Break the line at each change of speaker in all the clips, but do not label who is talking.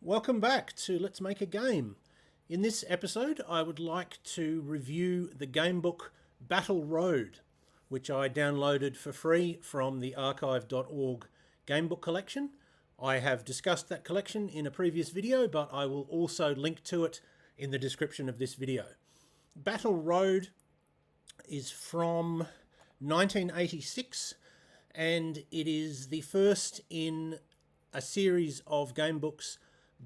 Welcome back to Let's Make a Game. In this episode, I would like to review the gamebook Battle Road, which I downloaded for free from the archive.org gamebook collection. I have discussed that collection in a previous video, but I will also link to it in the description of this video. Battle Road is from 1986, and it is the first in a series of gamebooks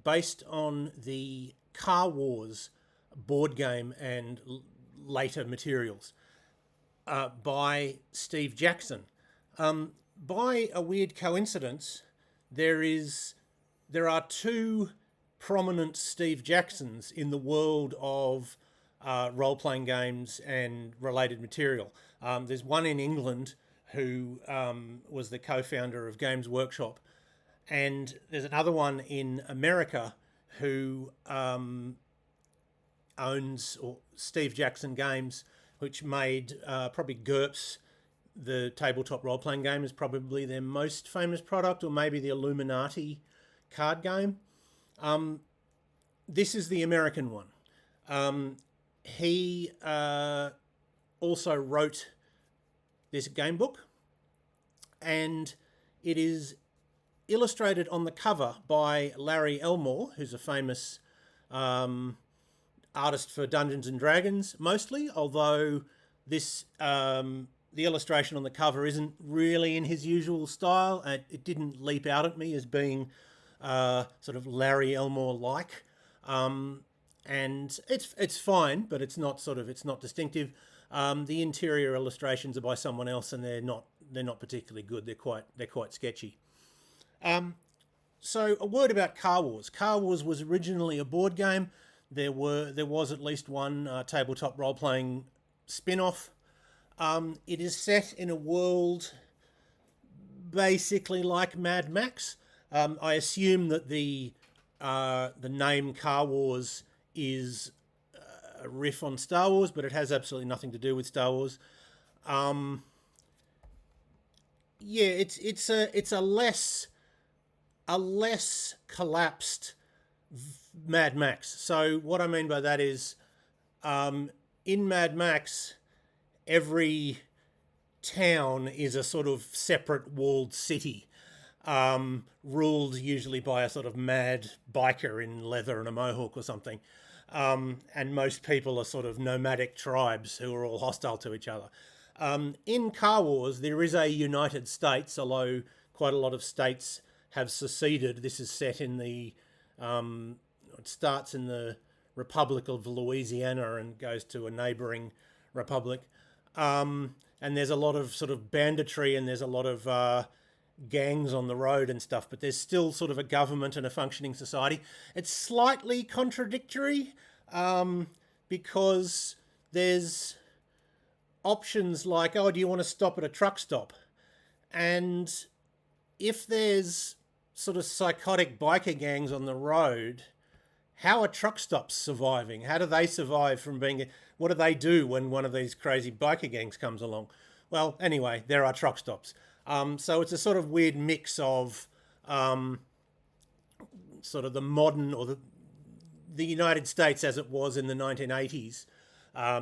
based on the Car Wars board game and later materials by Steve Jackson. By a weird coincidence, there are two prominent Steve Jacksons in the world of role-playing games and related material. There's one in England who was the co-founder of Games Workshop, and there's another one in America who owns Steve Jackson Games, which made probably GURPS, the tabletop role-playing game, is probably their most famous product, or maybe the Illuminati card game. This is the American one. He also wrote this game book, and it is illustrated on the cover by Larry Elmore, who's a famous artist for Dungeons and Dragons mostly, although this the illustration on the cover isn't really in his usual style. It didn't leap out at me as being sort of Larry Elmore-like. And it's fine, but it's not distinctive. The interior illustrations are by someone else, and they're not particularly good. They're quite sketchy. So a word about Car Wars. Car Wars was originally a board game. There was at least one tabletop role-playing spin-off. It is set in a world basically like Mad Max. I assume that the name Car Wars is a riff on Star Wars, but it has absolutely nothing to do with Star Wars. Yeah, it's a less collapsed Mad Max. So what I mean by that is, in Mad Max, every town is a sort of separate walled city, ruled usually by a sort of mad biker in leather and a mohawk or something. And most people are sort of nomadic tribes who are all hostile to each other. In Car Wars, there is a United States, although quite a lot of states have seceded. This is set in it starts in the Republic of Louisiana and goes to a neighboring republic. And there's a lot of sort of banditry, and there's a lot of gangs on the road and stuff, but there's still sort of a government and a functioning society. It's slightly contradictory because there's options like, oh, do you want to stop at a truck stop? And if there's sort of psychotic biker gangs on the road, how are truck stops surviving? How do they survive from being... What do they do when one of these crazy biker gangs comes along? Well, anyway, there are truck stops. So it's a sort of weird mix of sort of the modern, or the United States as it was in the 1980s,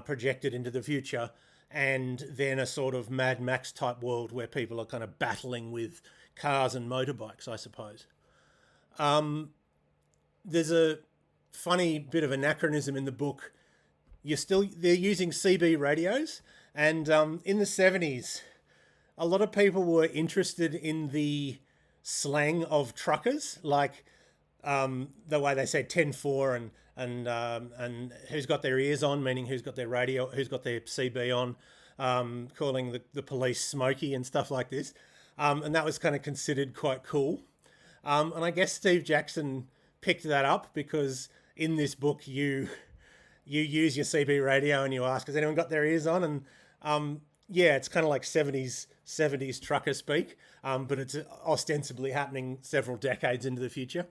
projected into the future, and then a sort of Mad Max type world where people are kind of battling with cars and motorbikes, I suppose. There's a funny bit of anachronism in the book. They're using CB radios, and in the 70s, a lot of people were interested in the slang of truckers, like the way they said 10-4 and who's got their ears on, meaning who's got their radio, who's got their CB on, calling the police smoky and stuff like this. And that was kind of considered quite cool. And I guess Steve Jackson picked that up because in this book you use your CB radio and you ask, has anyone got their ears on? And yeah, it's kind of like 70s trucker speak, but it's ostensibly happening several decades into the future.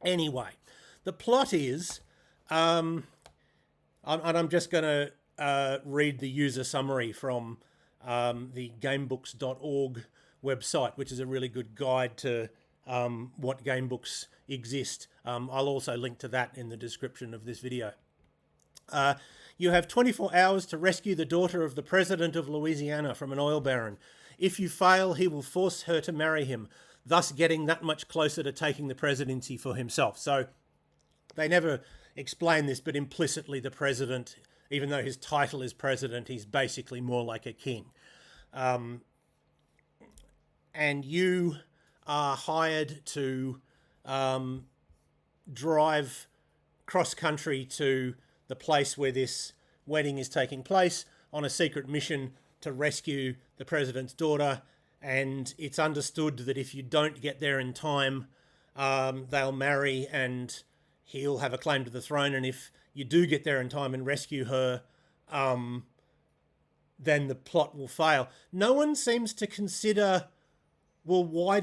Anyway, the plot is, and I'm just going to read the user summary from the gamebooks.org website, which is a really good guide to what game books exist. I'll also link to that in the description of this video. You have 24 hours to rescue the daughter of the president of Louisiana from an oil baron. If you fail, he will force her to marry him, thus getting that much closer to taking the presidency for himself. So they never explain this, but implicitly the president, even though his title is president, he's basically more like a king. And you are hired to drive cross-country to the place where this wedding is taking place on a secret mission to rescue the president's daughter. And it's understood that if you don't get there in time, they'll marry and he'll have a claim to the throne. And if you do get there in time and rescue her, then the plot will fail. No one seems to consider, well, why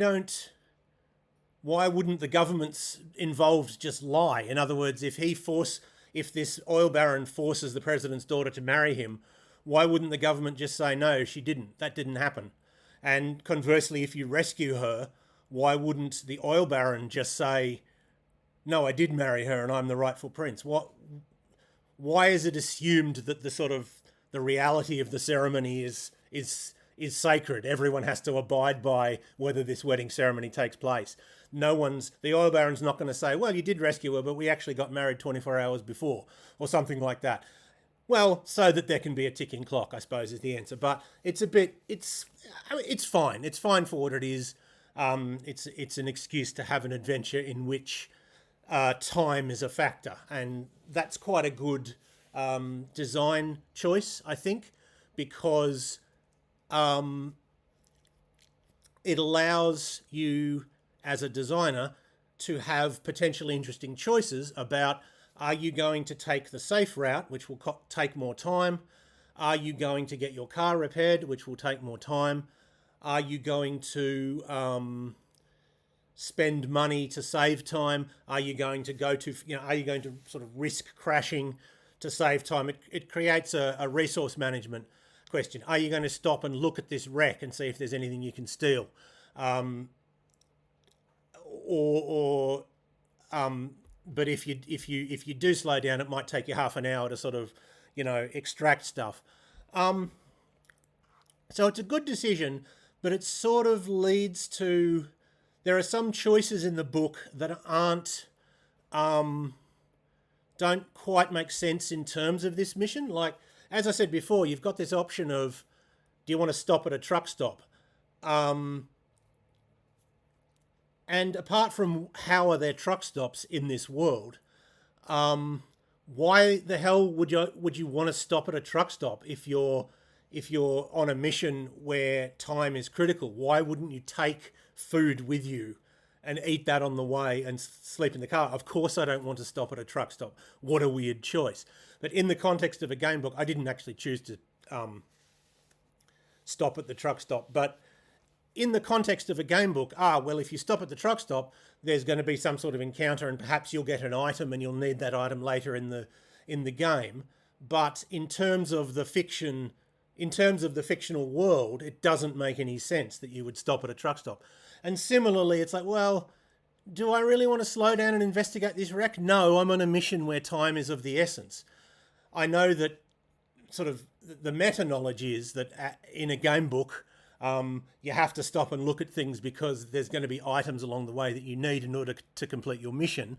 wouldn't the governments involved just lie? In other words, if this oil baron forces the president's daughter to marry him, why wouldn't the government just say, no, she didn't, that didn't happen? And conversely, if you rescue her, why wouldn't the oil baron just say, no, I did marry her and I'm the rightful prince? Why is it assumed that the reality of the ceremony is sacred? Everyone has to abide by whether this wedding ceremony takes place. The oil baron's not going to say, well, you did rescue her, but we actually got married 24 hours before, or something like that. Well, so that there can be a ticking clock, I suppose, is the answer. But it's fine. It's fine for what it is. It's an excuse to have an adventure in which time is a factor. And that's quite a good design choice, I think, because it allows you as a designer to have potentially interesting choices about, are you going to take the safe route, which will take more time? Are you going to get your car repaired, which will take more time? Are you going to spend money to save time? Are you going to are you going to sort of risk crashing to save time? It creates a resource management question. Are you going to stop and look at this wreck and see if there's anything you can steal? But if you do slow down, it might take you half an hour to sort of, extract stuff. So it's a good decision, but it sort of leads to, there are some choices in the book that don't quite make sense in terms of this mission. Like, as I said before, you've got this option of, do you want to stop at a truck stop? And apart from how are there truck stops in this world, why the hell would you want to stop at a truck stop if you're on a mission where time is critical? Why wouldn't you take food with you and eat that on the way and sleep in the car? Of course I don't want to stop at a truck stop. What a weird choice. But in the context of a game book, I didn't actually choose to stop at the truck stop. But in the context of a game book, well, if you stop at the truck stop, there's going to be some sort of encounter and perhaps you'll get an item and you'll need that item later in the game. But in terms of the fictional world, it doesn't make any sense that you would stop at a truck stop. And similarly, it's like, well, do I really want to slow down and investigate this wreck? No, I'm on a mission where time is of the essence. I know that sort of the meta knowledge is that in a game book, you have to stop and look at things because there's going to be items along the way that you need in order to complete your mission,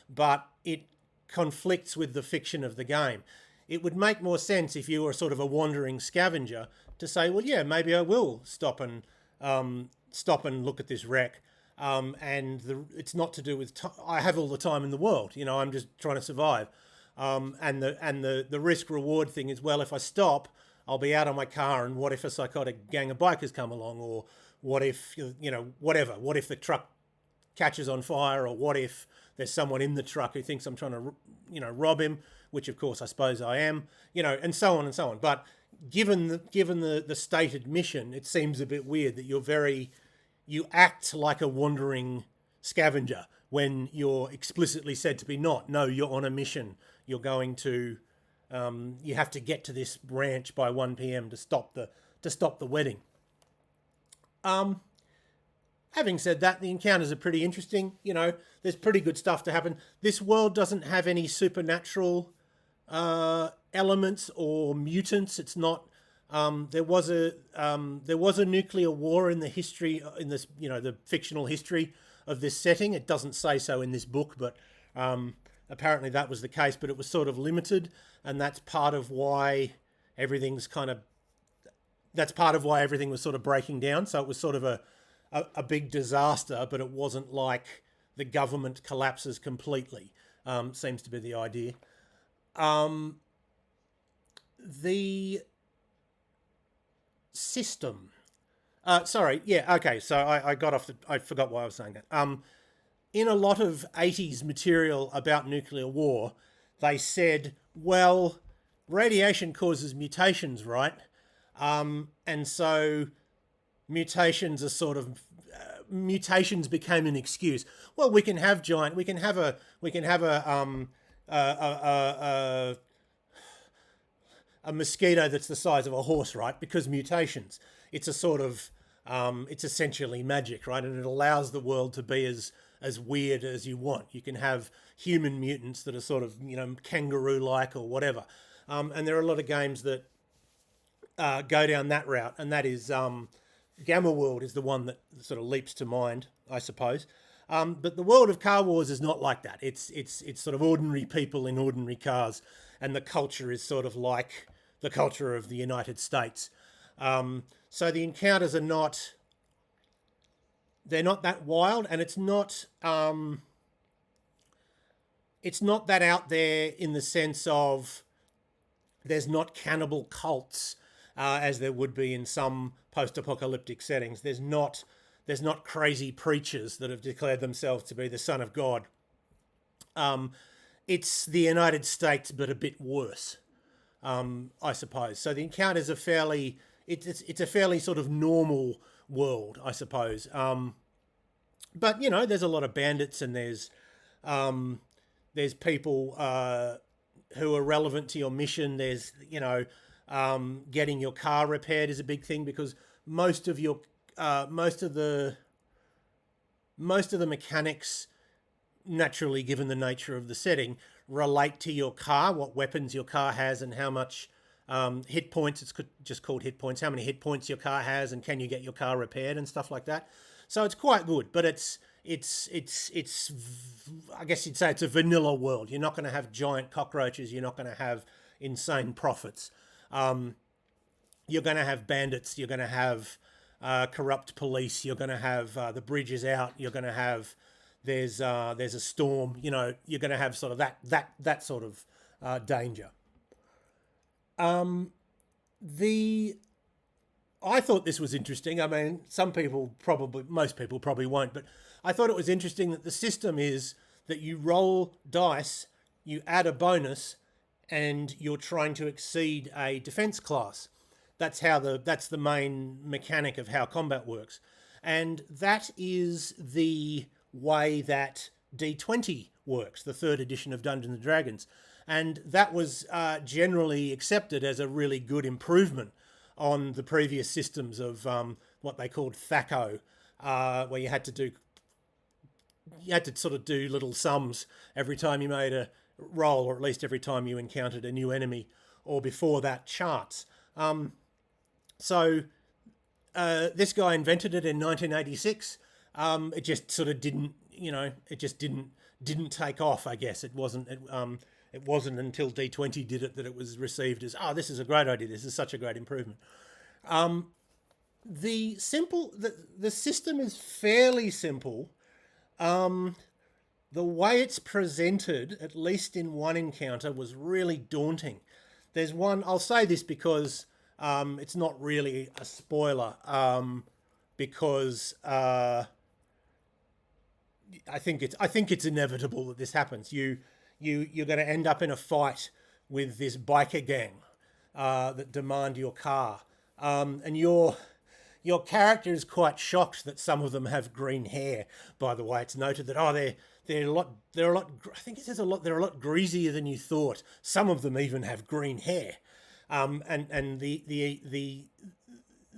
but it conflicts with the fiction of the game. It would make more sense if you were sort of a wandering scavenger to say, well, yeah, maybe I will stop and look at this wreck. It's not to do with I have all the time in the world. I'm just trying to survive. And the risk reward thing is, well, if I stop, I'll be out on my car, and what if a psychotic gang of bikers come along, or what if, whatever. What if the truck catches on fire, or what if there's someone in the truck who thinks I'm trying to, rob him, which of course I suppose I am, and so on and so on. But given the stated mission, it seems a bit weird that you act like a wandering scavenger when you're explicitly said to be not. No, you're on a mission. You're going to, you have to get to this ranch by 1 p.m. to stop the wedding. Having said that, the encounters are pretty interesting. You know, there's pretty good stuff to happen. This world doesn't have any supernatural elements or mutants. It's not. There was a nuclear war in the history in this, you know, the fictional history of this setting. It doesn't say so in this book, but apparently that was the case. But it was sort of limited, and that's part of why everything's kind of. That's part of why everything was sort of breaking down. So it was sort of a big disaster, but it wasn't like the government collapses completely. Seems to be the idea. The system. Sorry, yeah, okay. So I got off. I forgot why I was saying that. In a lot of 80s material about nuclear war, they said, well, radiation causes mutations, right? And so mutations are sort of mutations became an excuse. Well, we can have a mosquito that's the size of a horse, right? Because mutations. It's a sort of it's essentially magic, right? And it allows the world to be as weird as you want. You can have human mutants that are sort of, you know, kangaroo-like or whatever. And there are a lot of games that go down that route, and that is Gamma World is the one that sort of leaps to mind, I suppose. But the world of Car Wars is not like that. It's sort of ordinary people in ordinary cars, and the culture is sort of like the culture of the United States. So the encounters are not. They're not that wild, and it's not that out there in the sense of there's not cannibal cults as there would be in some post-apocalyptic settings. There's not crazy preachers that have declared themselves to be the Son of God. It's the United States, but a bit worse, I suppose. So the encounters are fairly. It's a fairly sort of normal world, I suppose. But you know, there's a lot of bandits, and there's people who are relevant to your mission. There's, you know, getting your car repaired is a big thing, because most of the mechanics, naturally given the nature of the setting, relate to your car, what weapons your car has, and how much hit points, it's just called hit points, how many hit points your car has, and can you get your car repaired and stuff like that. So it's quite good, but it's I guess you'd say it's a vanilla world. You're not going to have giant cockroaches. You're not going to have insane prophets. You're going to have bandits. You're going to have corrupt police. You're going to have the bridge is out. You're going to have there's a storm. You know, you're going to have sort of that sort of danger. I thought this was interesting. I mean, most people probably won't, but I thought it was interesting that the system is that you roll dice, you add a bonus, and you're trying to exceed a defense class. That's the main mechanic of how combat works. And that is the way that D20 works, the third edition of Dungeons and Dragons. And that was generally accepted as a really good improvement on the previous systems of what they called THACO, where you had to sort of do little sums every time you made a roll, or at least every time you encountered a new enemy, or before that, charts. So this guy invented it in 1986. It just sort of didn't, you know, it just didn't take off, I guess. It wasn't until D20 did it that it was received as, oh, this is a great idea. This is such a great improvement. The system is fairly simple. The way it's presented, at least in one encounter, was really daunting. There's one, I'll say this because it's not really a spoiler, because I think it's inevitable that this happens. You're going to end up in a fight with this biker gang that demand your car, and your character is quite shocked that some of them have green hair. By the way, it's noted that they're a lot. I think it says a lot. They're a lot greasier than you thought. Some of them even have green hair, and the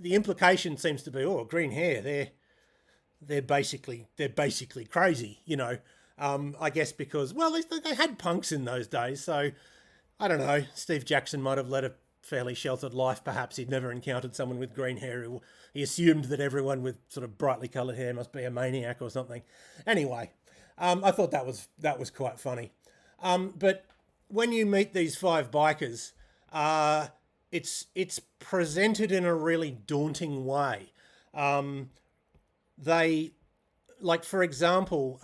implication seems to be, oh, green hair. they're basically crazy, you know. I guess because, well, they had punks in those days, so I don't know. Steve Jackson might have led a fairly sheltered life. Perhaps he'd never encountered someone with green hair. He assumed that everyone with sort of brightly coloured hair must be a maniac or something. Anyway, I thought that was quite funny. But when you meet these five bikers, it's presented in a really daunting way. They, like, for example,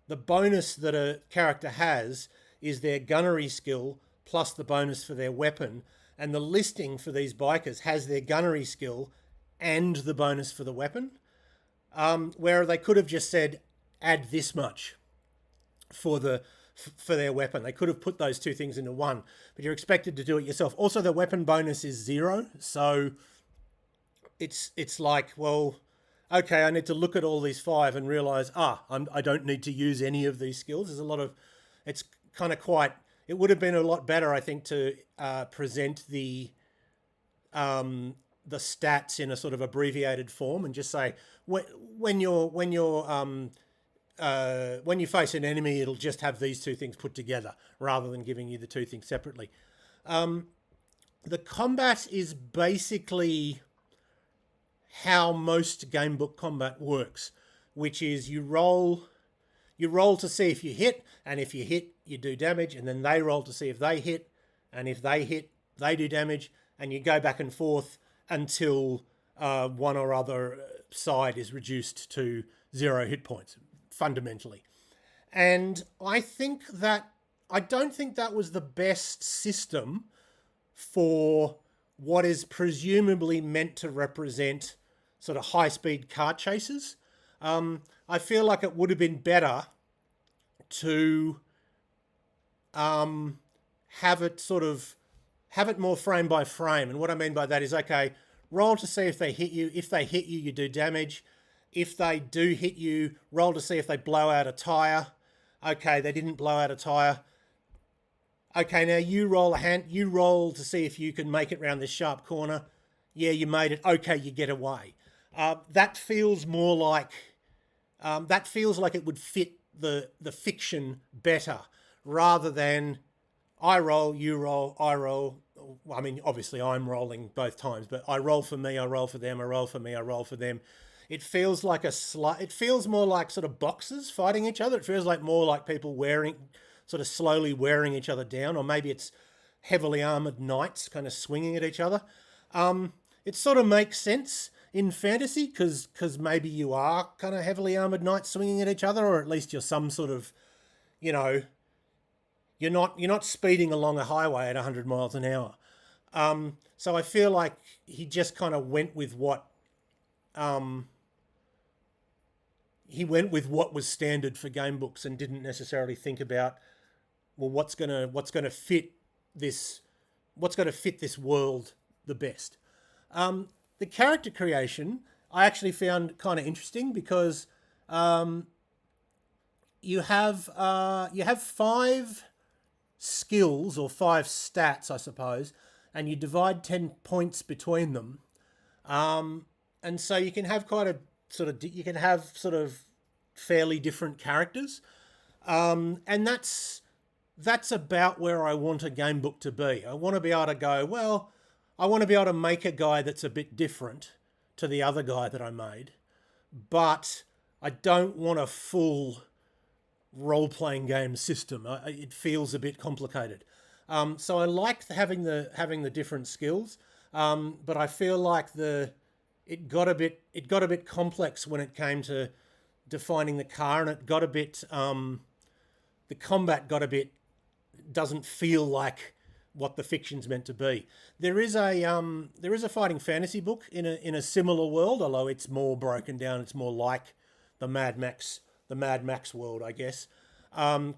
the bonus that a character has is their gunnery skill plus the bonus for their weapon. And the listing for these bikers has their gunnery skill and the bonus for the weapon. Where they could have just said, add this much for their weapon. They could have put those two things into one, but you're expected to do it yourself. Also, the weapon bonus is 0. So it's like, well, okay, I need to look at all these 5 and realize, I don't need to use any of these skills. There's a lot of, it's kind of quite, it would have been a lot better, I think, to present the stats in a sort of abbreviated form and just say, when you face an enemy, it'll just have these two things put together rather than giving you the two things separately. The combat is basically how most gamebook combat works, which is you roll to see if you hit, and if you hit, you do damage, and then they roll to see if they hit, and if they hit, they do damage, and you go back and forth until one or other side is reduced to 0 hit points, fundamentally. And I don't think that was the best system for what is presumably meant to represent sort of high-speed car chases. I feel like it would have been better to have it more frame by frame. And what I mean by that is, okay, roll to see if they hit you. If they hit you, you do damage. If they do hit you, roll to see if they blow out a tyre. Okay, they didn't blow out a tyre. Okay, now you roll to see if you can make it round this sharp corner. Yeah, you made it. Okay, you get away. That feels more like it would fit the fiction better, rather than I roll, you roll, I roll. I mean, obviously I'm rolling both times, but I roll for me, I roll for them, I roll for me, I roll for them. It feels like it feels more like sort of boxers fighting each other. It feels like more like people sort of slowly wearing each other down, or maybe it's heavily armored knights kind of swinging at each other. It sort of makes sense in fantasy because maybe you are kind of heavily armored knights swinging at each other, or at least you're some sort of, you know, you're not speeding along a highway at 100 miles an hour. So I feel like he just kind of went with what was standard for game books and didn't necessarily think about, well, what's gonna fit this world the best. The character creation I actually found kind of interesting because you have 5 skills or 5 stats, I suppose, and you divide 10 points between them, and so you can have sort of fairly different characters, and that's about where I want a game book to be. I want to be able to go, well, I want to be able to make a guy that's a bit different to the other guy that I made, but I don't want a full role-playing game system. It feels a bit complicated. So I like having the different skills, but I feel like it got a bit complex when it came to defining the car, and it got a bit the combat got a bit, doesn't feel like what the fiction's meant to be. There is a fighting fantasy book in a similar world, although it's more broken down. It's more like the Mad Max world, I guess. I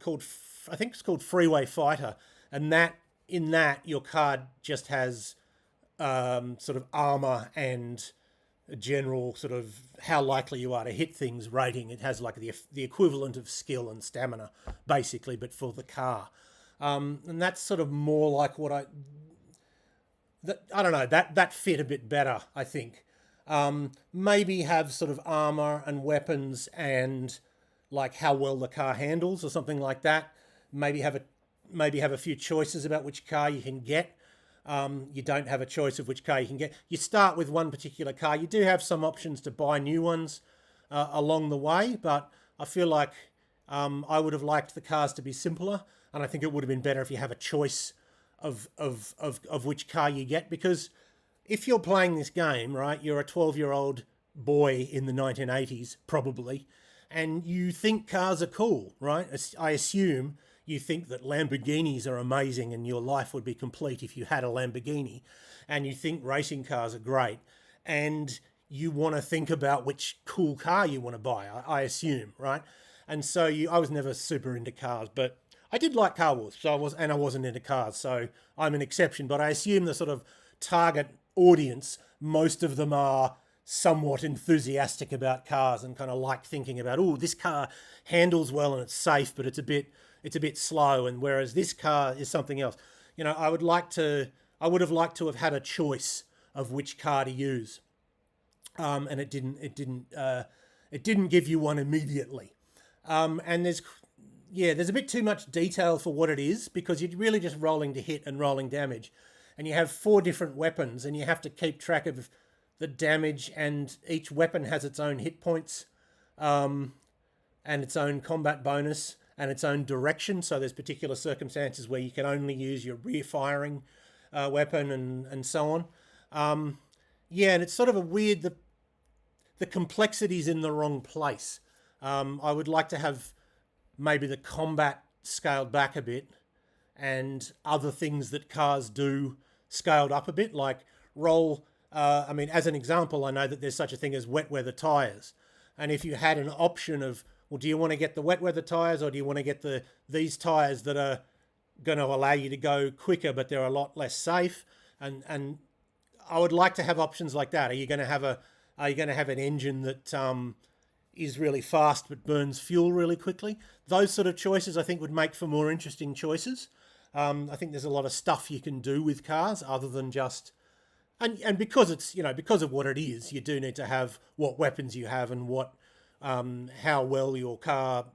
think it's called Freeway Fighter, and in that your card just has sort of armor and a general sort of how likely you are to hit things rating. It has like the equivalent of skill and stamina, basically, but for the car. And that's sort of more like what I don't know, that fit a bit better, I think. Maybe have sort of armor and weapons and like how well the car handles or something like that. Maybe have a few choices about which car you can get. You don't have a choice of which car you can get. You start with one particular car. You do have some options to buy new ones along the way, but I feel like I would have liked the cars to be simpler, and I think it would have been better if you have a choice of which car you get, because if you're playing this game, right, you're a 12-year-old boy in the 1980s, probably, and you think cars are cool, right? I assume you think that Lamborghinis are amazing and your life would be complete if you had a Lamborghini, and you think racing cars are great, and you want to think about which cool car you want to buy, I assume, right? And so I was never super into cars, but I did like Car Wars, I wasn't into cars, so I'm an exception, but I assume the sort of target audience, most of them are somewhat enthusiastic about cars and kind of like thinking about, oh, this car handles well and it's safe, but it's a bit slow, and whereas this car is something else. I would have liked to have had a choice of which car to use, and it didn't give you one immediately, and there's a bit too much detail for what it is, because you're really just rolling to hit and rolling damage. And you have 4 different weapons, and you have to keep track of the damage, and each weapon has its own hit points, and its own combat bonus, and its own direction. So there's particular circumstances where you can only use your rear firing weapon, and so on. And it's sort of a weird, the complexity's in the wrong place. I would like to have maybe the combat scaled back a bit, and other things that cars do scaled up a bit, like as an example, I know that there's such a thing as wet weather tyres. And if you had an option of, well, do you want to get the wet weather tyres, or do you want to get these tyres that are going to allow you to go quicker, but they're a lot less safe? And I would like to have options like that. Are you going to have an engine that is really fast but burns fuel really quickly? Those sort of choices I think would make for more interesting choices. I think there's a lot of stuff you can do with cars other than just, and because it's, because of what it is, you do need to have what weapons you have and how well your car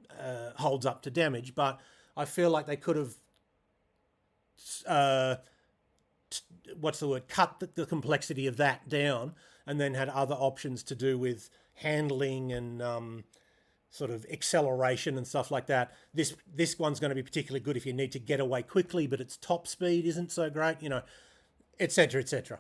holds up to damage. But I feel like they could have, cut the complexity of that down, and then had other options to do with handling and sort of acceleration and stuff like that. This one's going to be particularly good if you need to get away quickly, but its top speed isn't so great, etc., etc.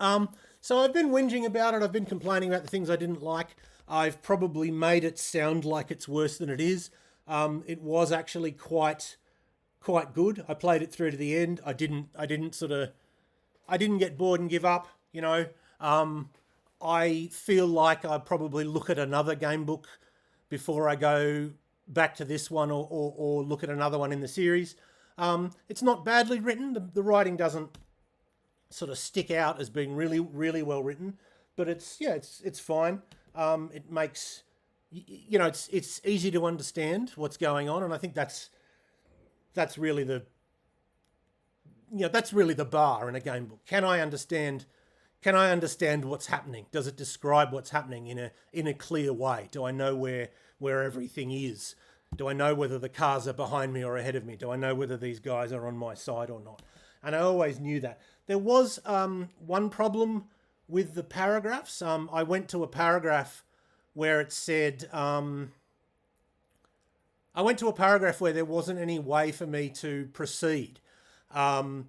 So I've been whinging about it. I've been complaining about the things I didn't like. I've probably made it sound like it's worse than it is. It was actually quite good. I played it through to the end. I didn't get bored and give up. I feel like I'd probably look at another game book before I go back to this one, or look at another one in the series. It's not badly written. The writing doesn't sort of stick out as being really, really well written, but it's fine. It makes, it's easy to understand what's going on, and I think that's really the bar in a game book. Can I understand what's happening? Does it describe what's happening in a clear way? Do I know where everything is? Do I know whether the cars are behind me or ahead of me? Do I know whether these guys are on my side or not? And I always knew that. There was one problem with the paragraphs. I went to a paragraph where it said, I went to a paragraph where there wasn't any way for me to proceed. I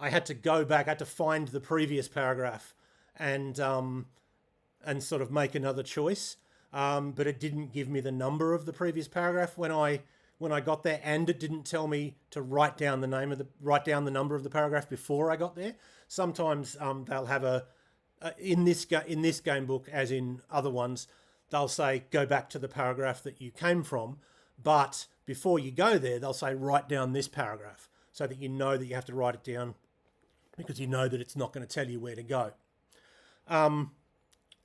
had to go back, I had to find the previous paragraph and sort of make another choice. But it didn't give me the number of the previous paragraph when I got there, and it didn't tell me to write down the number of the paragraph before I got there. Sometimes they'll have in this game book, as in other ones, they'll say go back to the paragraph that you came from, but before you go there, they'll say write down this paragraph, so that you know that you have to write it down, because you know that it's not going to tell you where to go. And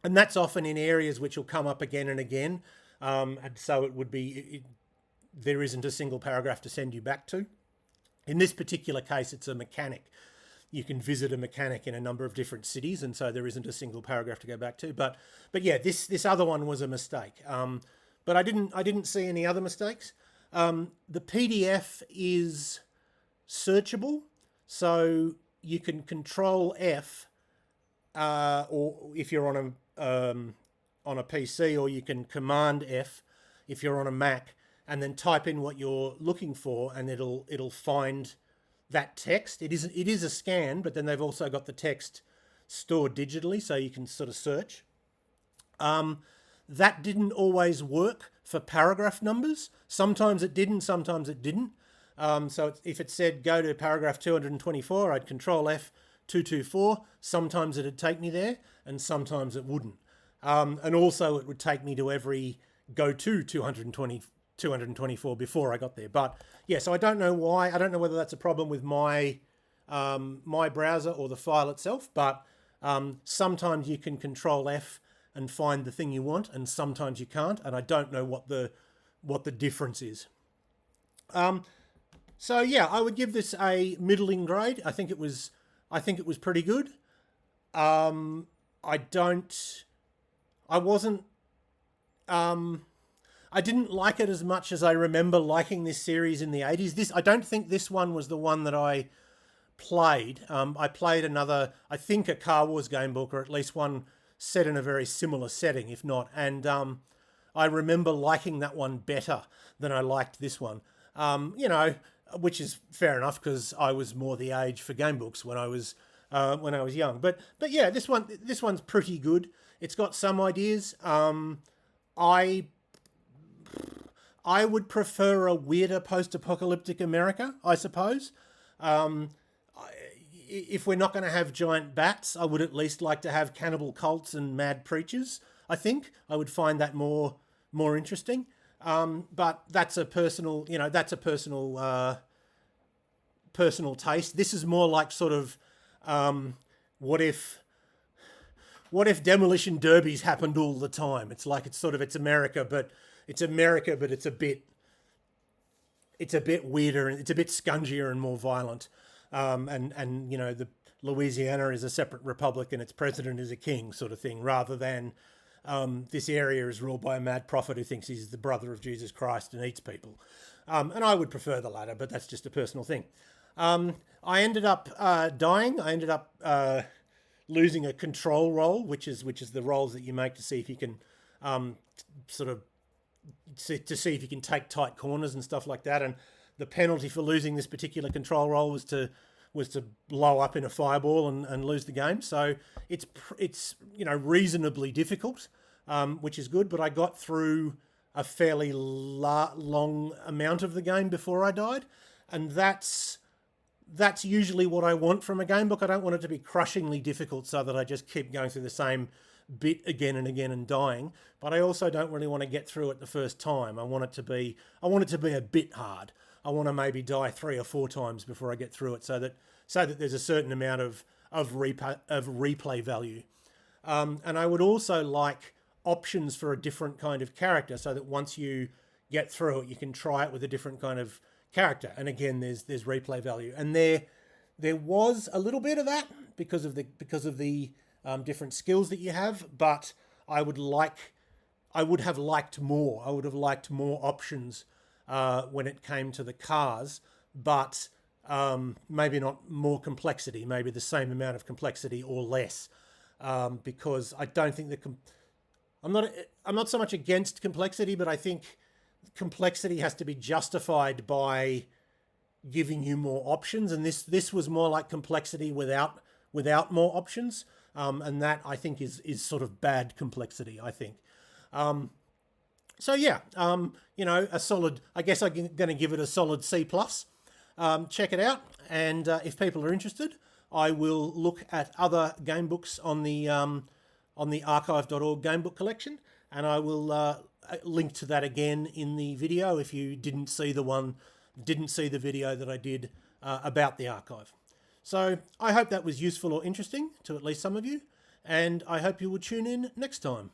that's often in areas which will come up again and again. And so it would be, there isn't a single paragraph to send you back to. In this particular case, it's a mechanic. you can visit a mechanic in a number of different cities, and so there isn't a single paragraph to go back to. But yeah, this other one was a mistake. But I didn't see any other mistakes. The PDF is searchable, so you can Control F, or if you're on a PC, or you can Command F if you're on a Mac, and then type in what you're looking for, and it'll find that text. It is a scan, but then they've also got the text stored digitally, so you can sort of search. That didn't always work for paragraph numbers. Sometimes it did, sometimes it didn't. So if it said go to paragraph 224, I'd Control F 224. Sometimes it'd take me there, and sometimes it wouldn't. And also it would take me to every go to 224 before I got there. But yeah, so I don't know why. I don't know whether that's a problem with my my browser or the file itself. But sometimes you can Control F and find the thing you want, and sometimes you can't. And I don't know what the difference is. So yeah, I would give this a middling grade. I think it was pretty good. I didn't like it as much as I remember liking this series in the 80s. I don't think this one was the one that I played. I played another, I think, a Car Wars game book, or at least one set in a very similar setting, if not. And I remember liking that one better than I liked this one. Which is fair enough, because I was more the age for game books when I was young. But yeah, this one's pretty good. It's got some ideas. I would prefer a weirder post-apocalyptic America, I suppose. If we're not going to have giant bats, I would at least like to have cannibal cults and mad preachers. I think I would find that more interesting. But that's a personal taste. This is more like sort of what if demolition derbies happened all the time? It's like it's America, but it's a bit weirder, and it's a bit scungier and more violent. And the Louisiana is a separate republic and its president is a king, sort of thing, rather than this area is ruled by a mad prophet who thinks he's the brother of Jesus Christ and eats people. And I would prefer the latter, but that's just a personal thing. I ended up dying. I ended up losing a control roll, which is the rolls that you make to see if you can see if you can take tight corners and stuff like that. And the penalty for losing this particular control roll was to blow up in a fireball and lose the game. So it's reasonably difficult, which is good. But I got through a fairly long amount of the game before I died, and that's usually what I want from a game book. I don't want it to be crushingly difficult so that I just keep going through the same bit again and again and dying. But I also don't really want to get through it the first time. I want it to be a bit hard. I want to maybe die 3 or 4 times before I get through it, so that there's a certain amount of replay value. And I would also like options for a different kind of character, so that once you get through it, you can try it with a different kind of character. And again, there's replay value. And there was a little bit of that because of the different skills that you have. But I would have liked more. I would have liked more options when it came to the cars, but maybe not more complexity, maybe the same amount of complexity or less, because I don't think I'm not so much against complexity, but I think complexity has to be justified by giving you more options, and this was more like complexity without more options, and that I think is sort of bad complexity, I think. So yeah, a solid, I guess I'm going to give it a solid C+. Check it out, and if people are interested, I will look at other game books on the archive.org gamebook collection, and I will link to that again in the video if you didn't see the video that I did about the archive. So I hope that was useful or interesting to at least some of you, and I hope you will tune in next time.